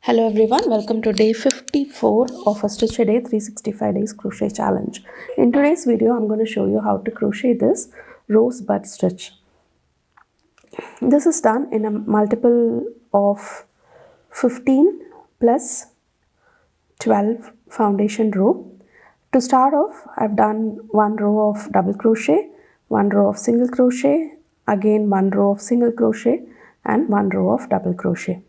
Hello everyone, welcome to day 54 of a Stitch a Day 365 days crochet challenge. In today's video, I'm going to show you how to crochet this rosebud stitch. This is done in a multiple of 15 plus 12 foundation row. To start off, I've done one row of double crochet, one row of single crochet, again one row of single crochet and one row of double crochet.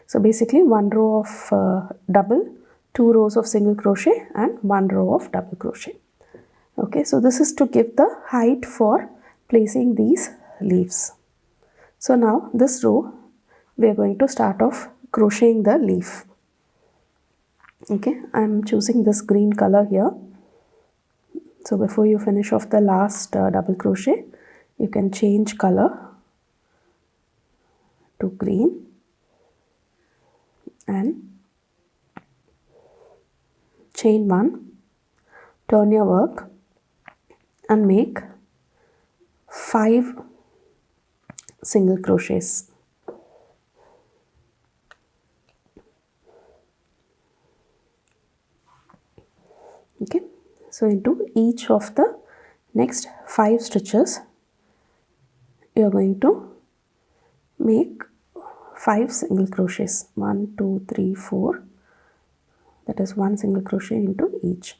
So basically one row of double, two rows of single crochet and one row of double crochet. Okay, so this is to give the height for placing these leaves. So now this row we are going to start off crocheting the leaf. Okay, I'm choosing this green color here. So before you finish off the last double crochet, you can change color to green and chain one, turn your work and make 5 single crochets. Okay, so into each of the next 5 stitches you are going to make 5 single crochets. 1 2 3 4, that is 1 single crochet into each.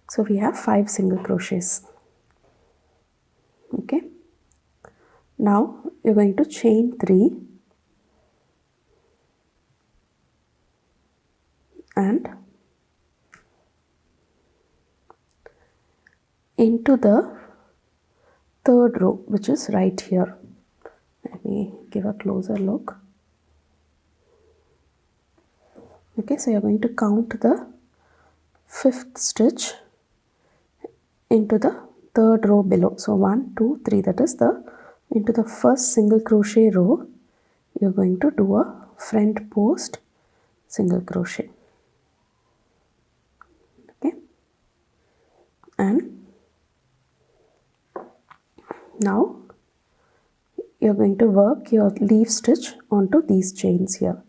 So we have 5 single crochets. Okay, now you're going to chain 3 and into the third row, which is right here. Let me give a closer look. Okay, so you're going to count the 5th stitch into the third row below. So 1 2 3, that is the into the first single crochet row you're going to do a front post single crochet. Okay, and now you're going to work your leaf stitch onto these chains here.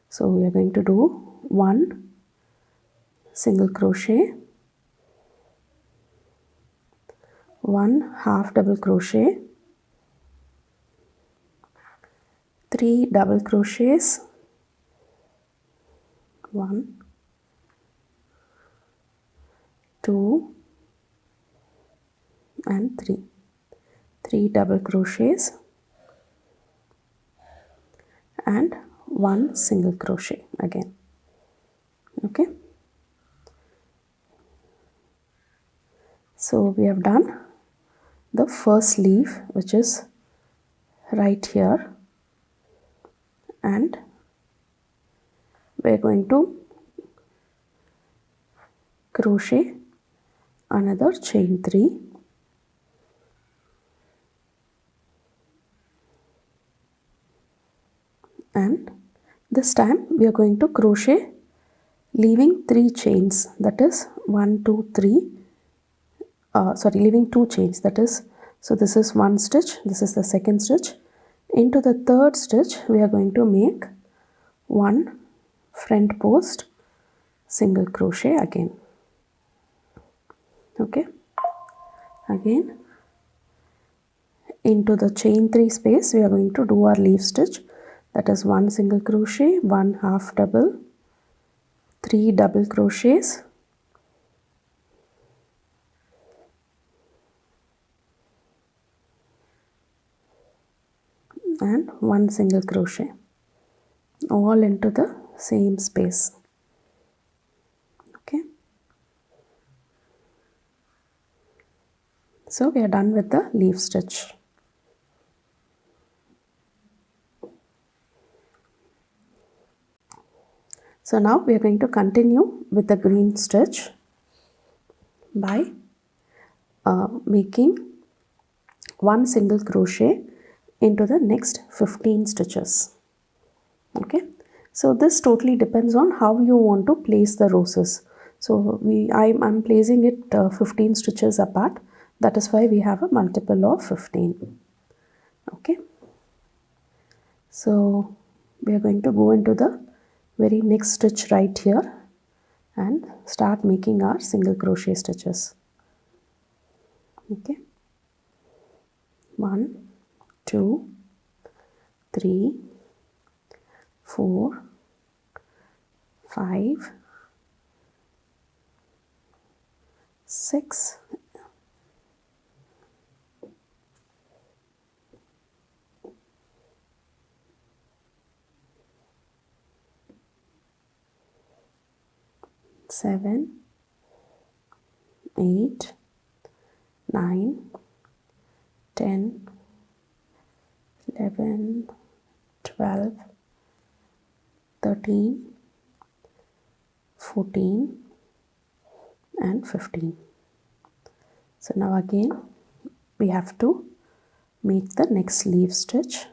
So we are going to do 1 single crochet, 1 half double crochet, 3 double crochets, 1 2 and 3 double crochets and 1 single crochet again. Okay, so we have done the first leaf, which is right here, and we're going to crochet another chain 3 and this time we are going to crochet leaving 3 chains, that is 1 2 3, leaving 2 chains, that is, so this is 1 stitch, this is the second stitch. Into the third stitch we are going to make 1 front post single crochet again. Okay, again into the chain 3 space we are going to do our leaf stitch, that is 1 single crochet, 1 half double, 3 double crochets, and 1 single crochet, all into the same space. Okay, so we are done with the leaf stitch. So now we are going to continue with the green stitch by making 1 single crochet into the next 15 stitches. Okay, so this totally depends on how you want to place the roses. So I'm placing it 15 stitches apart. That is why we have a multiple of 15. Okay, so we are going to go into the very next stitch right here and start making our single crochet stitches. Okay, 1, 2, 3, 4, 5, 6, 7, 8, 9, 10, 11, 12, 13, 14 and 15. So now again we have to make the next leaf stitch,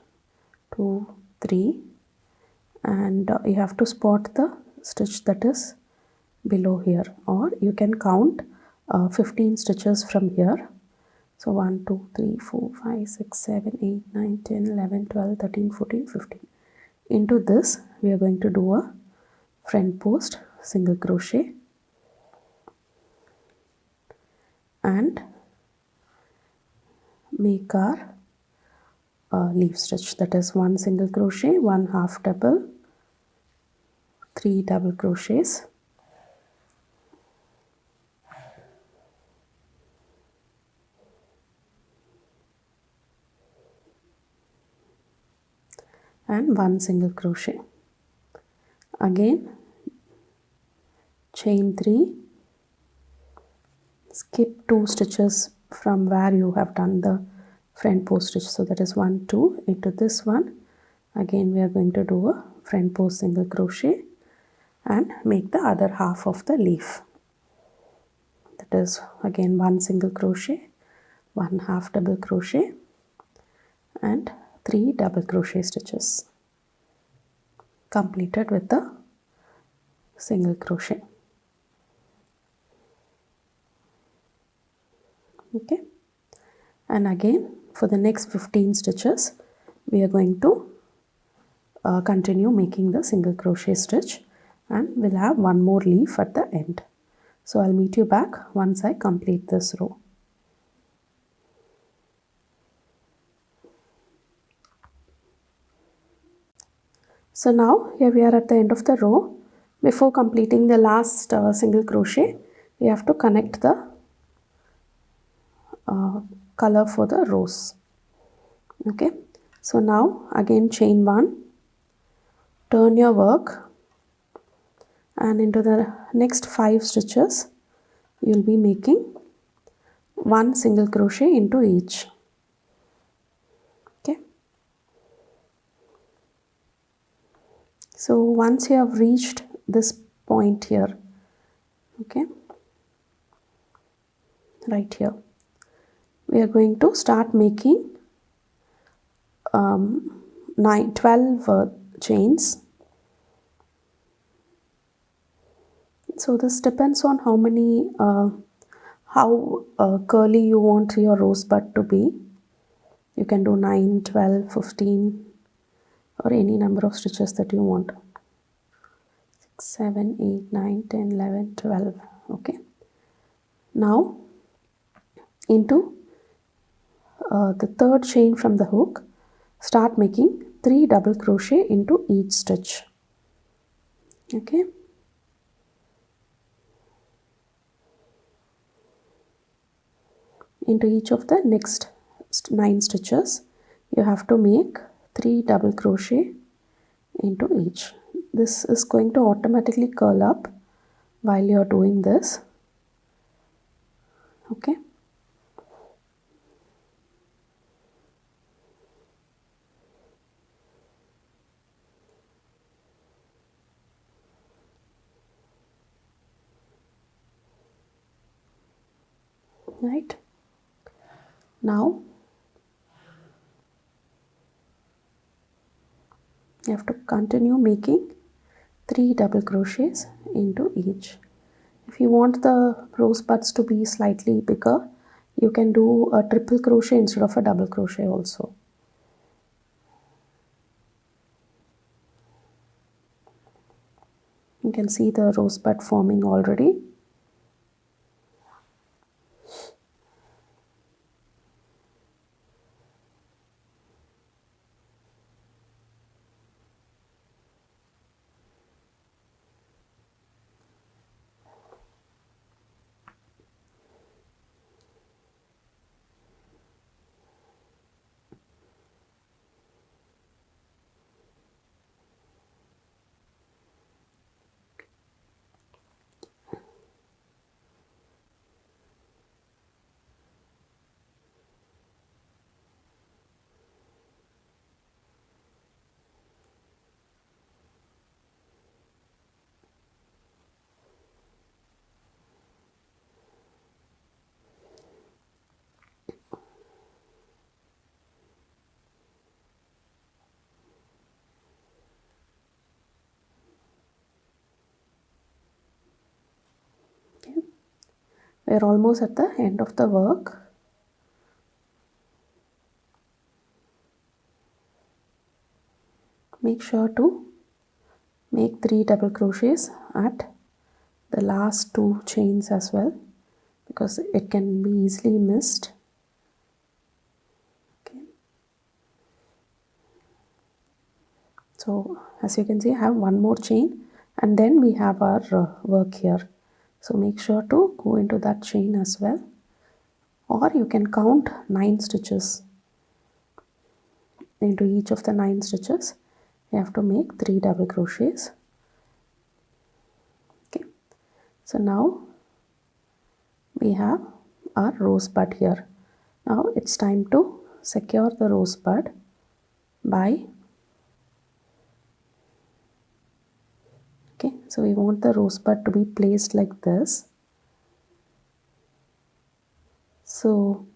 2, 3, and you have to spot the stitch that is below here, or you can count 15 stitches from here. So 1, 2, 3, 4, 5, 6, 7, 8, 9, 10, 11, 12, 13, 14, 15. Into this we are going to do a front post single crochet and make our leaf stitch, that is 1 single crochet, 1 half double, 3 double crochets, and 1 single crochet. Again chain 3, skip 2 stitches from where you have done the front post stitch, so that is 1, 2. Into this one again we are going to do a front post single crochet and make the other half of the leaf, that is again 1 single crochet, 1 half double crochet and 3 double crochet stitches, completed with the single crochet. Okay, and again for the next 15 stitches we are going to continue making the single crochet stitch, and we'll have one more leaf at the end. So I'll meet you back once I complete this row. So now here we are at the end of the row. Before completing the last single crochet, we have to connect the color for the rose. Okay, so now again chain 1, turn your work, and into the next 5 stitches you will be making 1 single crochet into each. Okay, so once you have reached this point here, okay, right here, we are going to start making 12 chains. So this depends on how many curly you want your rosebud to be. You can do 9, 12, 15 or any number of stitches that you want. 6, 7, 8, 9, 10, 11, 12. Okay, now into the third chain from the hook, start making 3 double crochet into each stitch. Okay, into each of the next 9 stitches you have to make 3 double crochet into each. This is going to automatically curl up while you are doing this. Okay, right, now you have to continue making 3 double crochets into each. If you want the rosebuds to be slightly bigger, you can do a triple crochet instead of a double crochet also. You can see the rosebud forming already. Okay. We're almost at the end of the work. Make sure to make 3 double crochets at the last 2 chains as well, because it can be easily missed. Okay. So as you can see, I have one more chain and then we have our work here. So make sure to go into that chain as well, or you can count 9 stitches. Into each of the 9 stitches you have to make 3 double crochets. Okay, so now we have our rosebud here. Now it's time to secure the rosebud by, okay, so we want the rosebud to be placed like this. So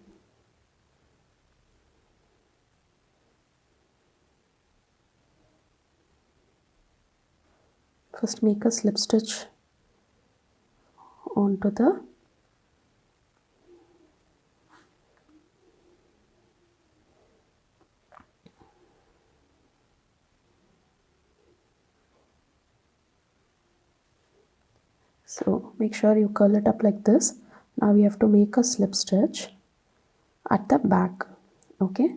first make a slip stitch onto the so make sure you curl it up like this. Now we have to make a slip stitch at the back. Okay,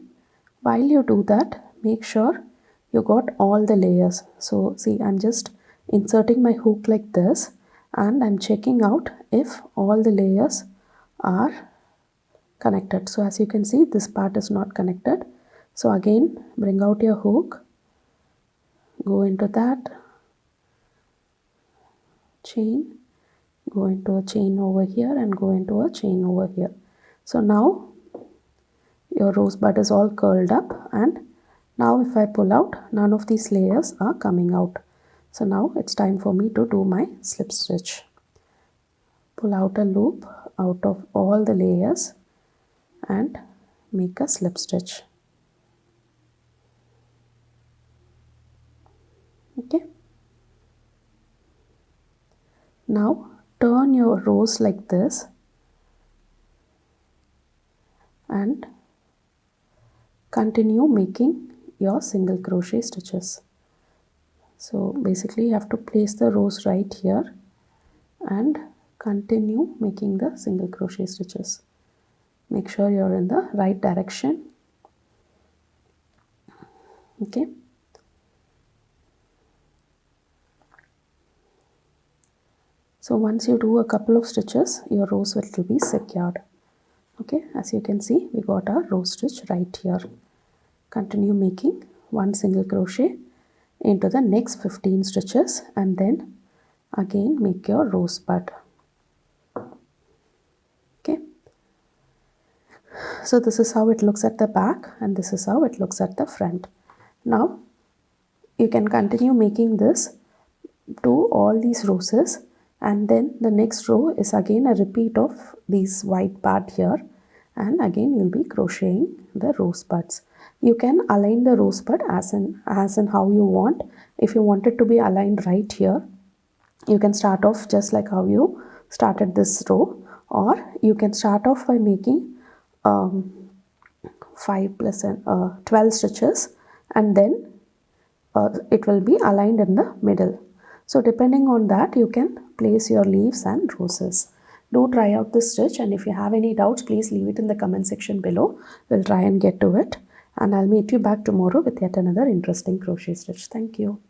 while you do that, make sure you got all the layers. So see, I'm just inserting my hook like this and I'm checking out if all the layers are connected. So as you can see, this part is not connected. So again, bring out your hook, go into that chain, go into a chain over here and go into a chain over here. So now your rosebud is all curled up, and now if I pull out, none of these layers are coming out. So now it's time for me to do my slip stitch. Pull out a loop out of all the layers and make a slip stitch. Okay. Now turn your rose like this and continue making your single crochet stitches. So basically you have to place the rose right here and continue making the single crochet stitches. Make sure you're in the right direction. Okay. So once you do a couple of stitches, your rose will be secured. Okay, as you can see, we got our rose stitch right here. Continue making one single crochet into the next 15 stitches and then again make your rosebud. Okay, so this is how it looks at the back and this is how it looks at the front. Now you can continue making this to all these roses, and then the next row is again a repeat of this white part here, and again you'll be crocheting the rosebuds. You can align the rosebud as in how you want. If you want it to be aligned right here, you can start off just like how you started this row, or you can start off by making 5 plus 12 stitches, and then it will be aligned in the middle. So depending on that, you can place your leaves and roses. Do try out this stitch, and if you have any doubts, please leave it in the comment section below. We'll try and get to it, and I'll meet you back tomorrow with yet another interesting crochet stitch. Thank you.